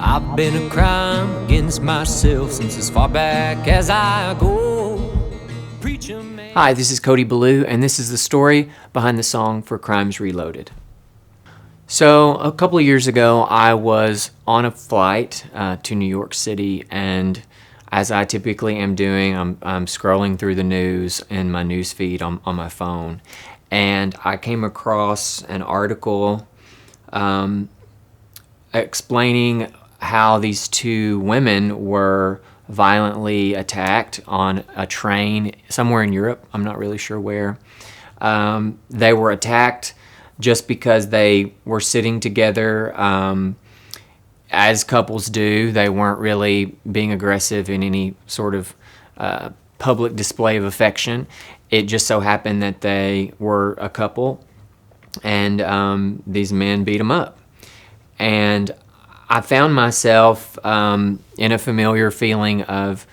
I've been a crime against myself since as far back as I go. Preacher man. Hi, this is Cody Belew, and this is the story behind the song for Crimes Reloaded. So, a couple of years ago, I was on a flight to New York City, and as I typically am doing, I'm scrolling through the news in my news feed on my phone, and I came across an article explaining how these two women were violently attacked on a train somewhere in Europe. I'm not really sure where. They were attacked just because they were sitting together as couples do. They weren't really being aggressive in any sort of public display of affection. It just so happened that they were a couple, and these men beat them up. And I found myself in a familiar feeling of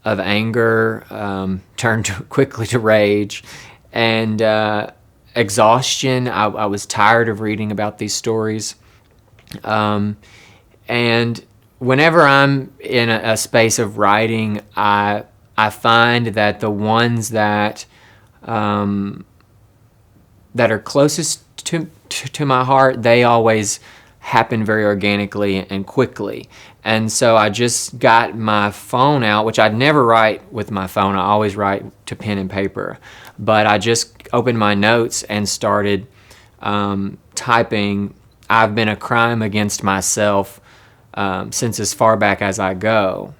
anger, turned quickly to rage, and exhaustion. I was tired of reading about these stories. And whenever I'm in a space of writing, I find that the ones that are closest to my heart, they always happen very organically and quickly. And so I just got my phone out, which I'd never write with my phone. I always write to pen and paper. But I just opened my notes and started typing, "I've been a crime against myself since as far back as I go,"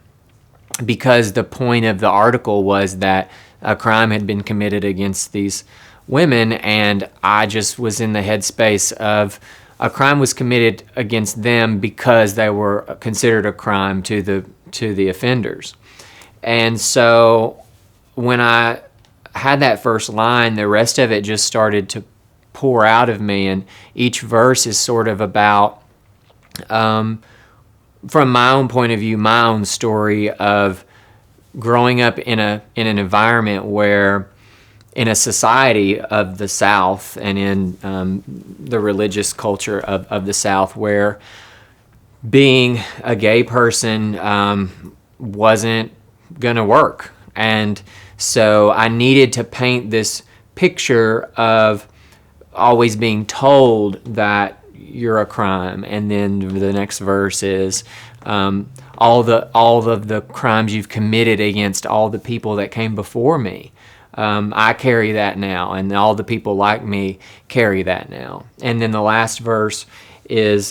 because the point of the article was that a crime had been committed against these women, and I just was in the headspace of a crime was committed against them because they were considered a crime to the offenders. And so when I had that first line, the rest of it just started to pour out of me, and each verse is sort of about, from my own point of view, my own story of growing up in an environment where, in a society of the South and in the religious culture of the South, where being a gay person wasn't going to work. And so I needed to paint this picture of always being told that you're a crime. And then the next verse is all of the crimes you've committed against all the people that came before me. I carry that now, and all the people like me carry that now. And then the last verse is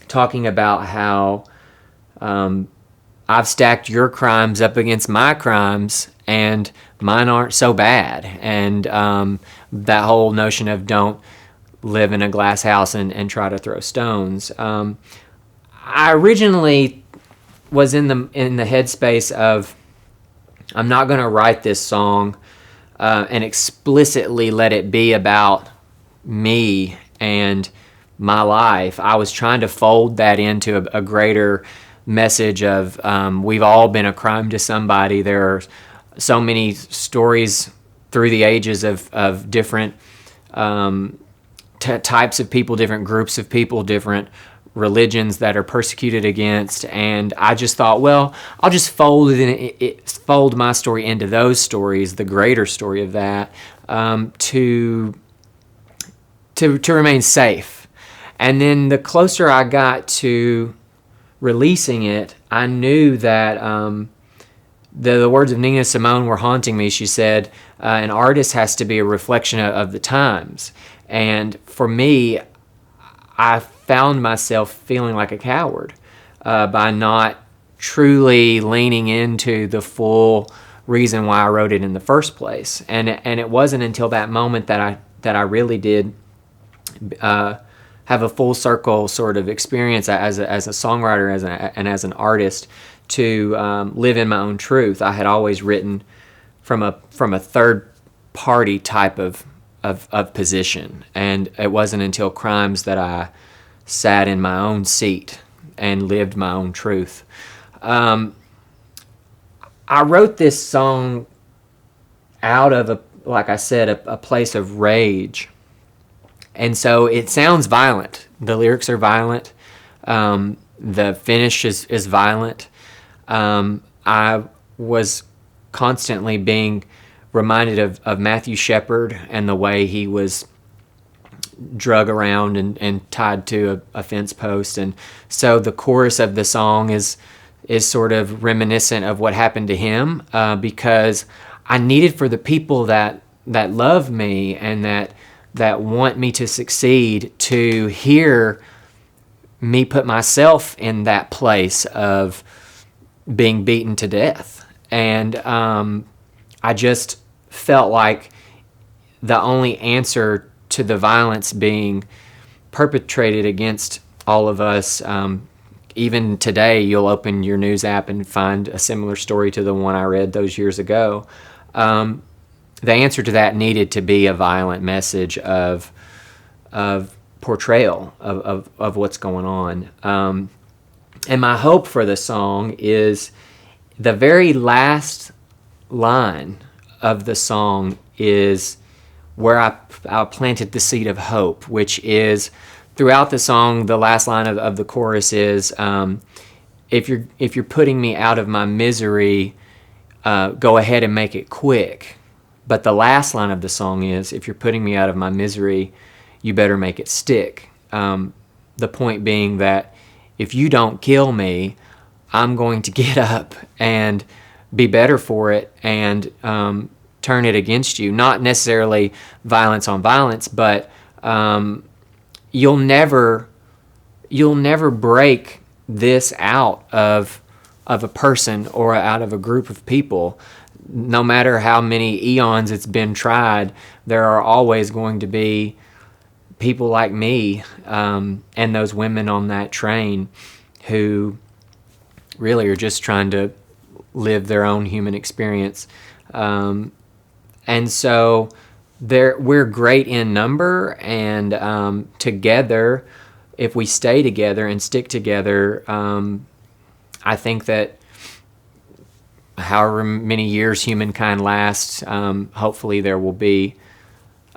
talking about how I've stacked your crimes up against my crimes, and mine aren't so bad. And that whole notion of don't live in a glass house and try to throw stones. I originally was in the headspace of, I'm not going to write this song and explicitly let it be about me and my life. I was trying to fold that into a greater message of we've all been a crime to somebody. There are so many stories through the ages of different types of people, different groups of people, different religions that are persecuted against, and I just thought, well, I'll just fold my story into those stories, the greater story of that, to remain safe. And then the closer I got to releasing it, I knew that the words of Nina Simone were haunting me. She said, an artist has to be a reflection of the times. And for me, I found myself feeling like a coward by not truly leaning into the full reason why I wrote it in the first place. And it wasn't until that moment that I really did have a full circle sort of experience as a songwriter and as an artist to live in my own truth. I had always written from a third party type of position, and it wasn't until Crimes that I sat in my own seat and lived my own truth. I wrote this song out of like I said, a place of rage. And so it sounds violent. The lyrics are violent. The finish is violent. I was constantly being reminded of Matthew Shepard and the way he was drug around and tied to a fence post. And so the chorus of the song is sort of reminiscent of what happened to him, because I needed for the people that love me and that want me to succeed to hear me put myself in that place of being beaten to death. And I just felt like the only answer to the violence being perpetrated against all of us, even today you'll open your news app and find a similar story to the one I read those years ago. The answer to that needed to be a violent message of portrayal of what's going on. And my hope for the song is the very last line of the song is where I planted the seed of hope, which is throughout the song. The last line of the chorus is, if you're putting me out of my misery, go ahead and make it quick. But the last line of the song is, if you're putting me out of my misery, you better make it stick. The point being that if you don't kill me, I'm going to get up and be better for it and turn it against you. Not necessarily violence on violence, but you'll never break this out of a person or out of a group of people. No matter how many eons it's been tried, there are always going to be people like me and those women on that train who really are just trying to live their own human experience. And so we're great in number, and together, if we stay together and stick together, I think that however many years humankind lasts, hopefully there will be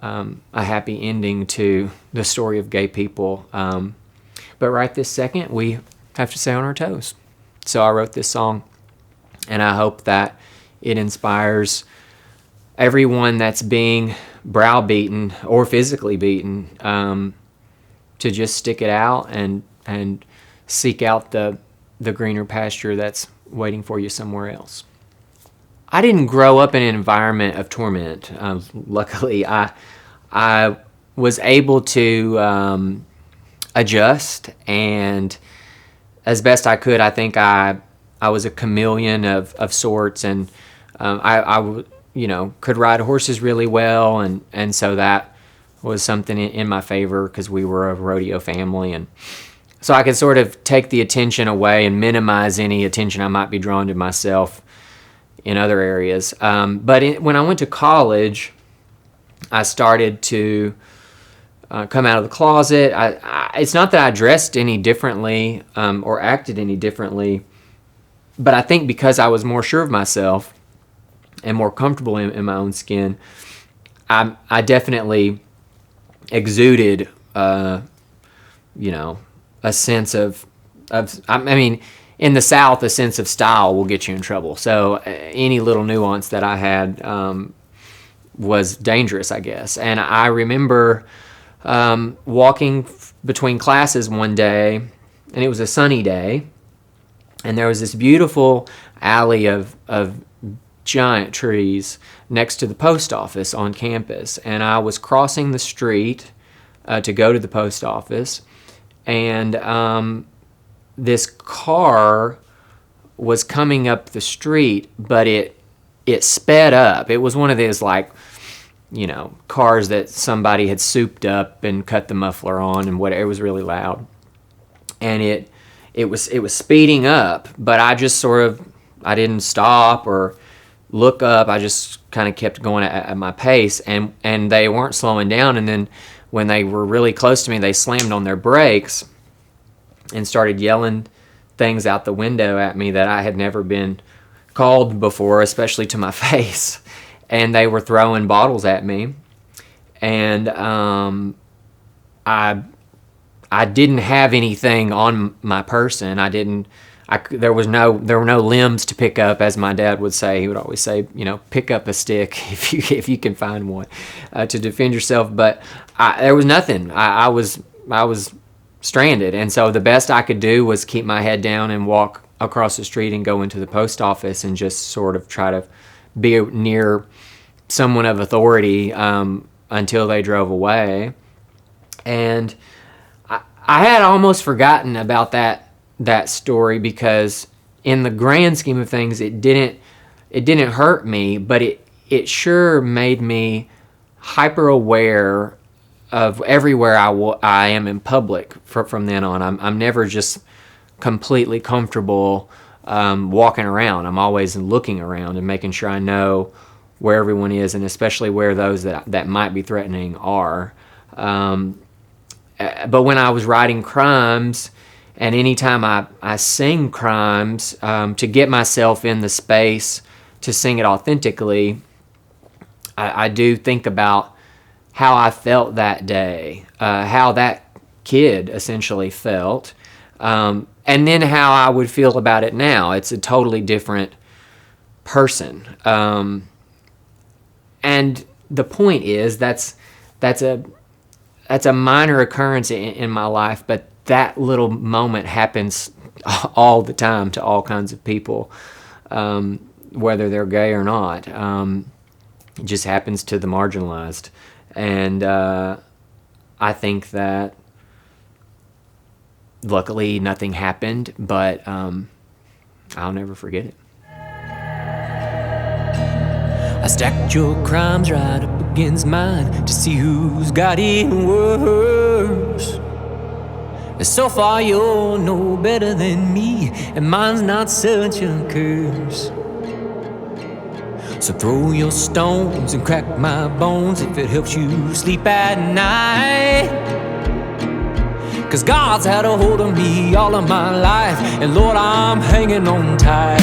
a happy ending to the story of gay people. But right this second, we have to stay on our toes. So I wrote this song, and I hope that it inspires everyone that's being browbeaten or physically beaten to just stick it out and seek out the greener pasture that's waiting for you somewhere else. I didn't grow up in an environment of torment. Luckily, I was able to adjust, and as best I could, I think I was a chameleon of sorts, and I could ride horses really well, and so that was something in my favor because we were a rodeo family, and so I could sort of take the attention away and minimize any attention I might be drawn to myself in other areas. But when I went to college, I started to come out of the closet. It's not that I dressed any differently or acted any differently, but I think because I was more sure of myself and more comfortable in my own skin, I definitely exuded, a sense of I mean, in the South, a sense of style will get you in trouble. So any little nuance that I had was dangerous, I guess. And I remember walking between classes one day, and it was a sunny day, and there was this beautiful alley of giant trees next to the post office on campus. And I was crossing the street to go to the post office, and this car was coming up the street, but it sped up. It was one of those cars that somebody had souped up and cut the muffler on and whatever. It was really loud, and it was speeding up. But I just I didn't stop or look up. I just kind of kept going at my pace, and they weren't slowing down. And then when they were really close to me, they slammed on their brakes and started yelling things out the window at me that I had never been called before, especially to my face. And they were throwing bottles at me. And I I didn't have anything on my person. There were no limbs to pick up, as my dad would say. He would always say, pick up a stick if you can find one to defend yourself. But there was nothing. I was stranded, and so the best I could do was keep my head down and walk across the street and go into the post office and just sort of try to be near someone of authority until they drove away. And I had almost forgotten about that story, because in the grand scheme of things, it didn't hurt me, but it sure made me hyper aware of everywhere I am in public from then on. I'm never just completely comfortable walking around. I'm always looking around and making sure I know where everyone is, and especially where those that might be threatening are. But when I was writing crimes, and anytime I sing crimes, to get myself in the space to sing it authentically, I do think about how I felt that day, how that kid essentially felt, and then how I would feel about it now. It's a totally different person. And the point is, that's a minor occurrence in my life, but that little moment happens all the time to all kinds of people, whether they're gay or not. It just happens to the marginalized. And I think that luckily nothing happened, but I'll never forget it. I stacked your crimes right up against mine to see who's got it worse. And so far you're no better than me, and mine's not such a curse. So throw your stones and crack my bones if it helps you sleep at night. 'Cause God's had a hold of me all of my life, and Lord, I'm hanging on tight.